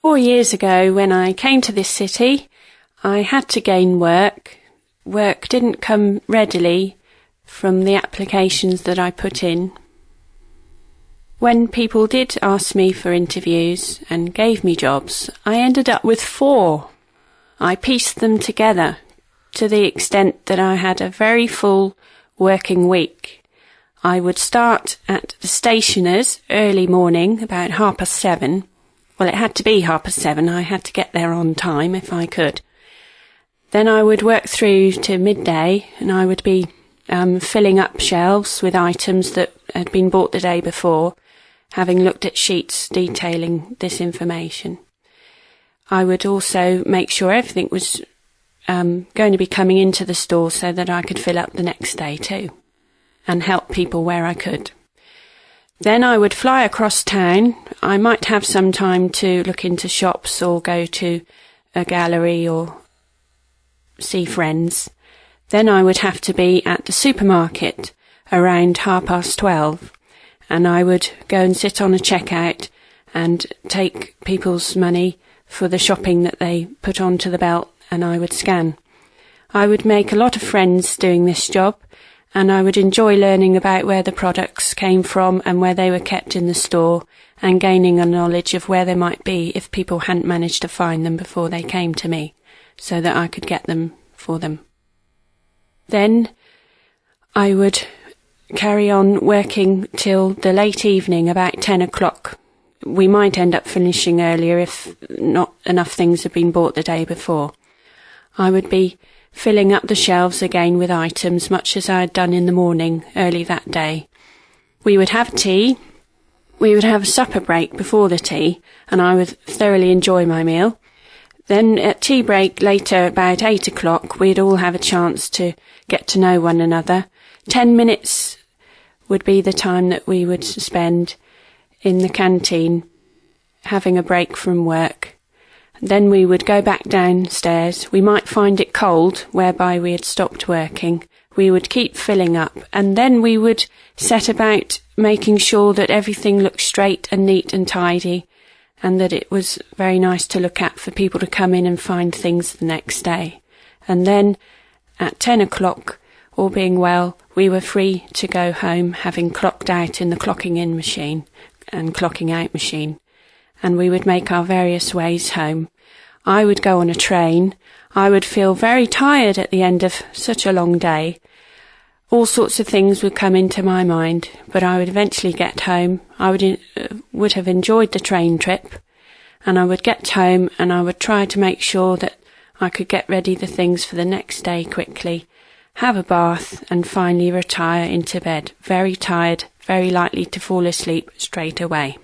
4 years ago, when I came to this city, I had to gain work. Work didn't come readily from the applications that I put in. When people did ask me for interviews and gave me jobs, I ended up with 4. I pieced them together to the extent that I had a very full working week. I would start at the stationer's early morning, about 7:30. Well, it had to be 7:30. I had to get there on time if I could. Then I would work through to midday, and I would be filling up shelves with items that had been bought the day before, having looked at sheets detailing this information. I would also make sure everything was going to be coming into the store so that I could fill up the next day too, and help people where I could. Then I would fly across town. I might have some time to look into shops or go to a gallery or see friends. Then I would have to be at the supermarket around 12:30, and I would go and sit on a checkout and take people's money for the shopping that they put onto the belt, and I would scan. I would make a lot of friends doing this job, and I would enjoy learning about where the products came from and where they were kept in the store, and gaining a knowledge of where they might be if people hadn't managed to find them before they came to me, so that I could get them for them. Then I would carry on working till the late evening, about 10 o'clock. We might end up finishing earlier if not enough things had been bought the day before. I would be filling up the shelves again with items, much as I had done in the morning early that day. We would have tea. We would have a supper break before the tea, and I would thoroughly enjoy my meal. Then at tea break later, about 8 o'clock, we'd all have a chance to get to know one another. 10 minutes would be the time that we would spend in the canteen having a break from work. Then we would go back downstairs. We might find it cold, whereby we had stopped working. We would keep filling up, and then we would set about making sure that everything looked straight and neat and tidy, and that it was very nice to look at for people to come in and find things the next day. And then at 10 o'clock, all being well, we were free to go home, having clocked out in the clocking in machine and clocking out machine, and we would make our various ways home. I would go on a train. I would feel very tired at the end of such a long day. All sorts of things would come into my mind, but I would eventually get home. I would have enjoyed the train trip, and I would get home and I would try to make sure that I could get ready the things for the next day quickly, have a bath, and finally retire into bed, very tired, very likely to fall asleep straight away.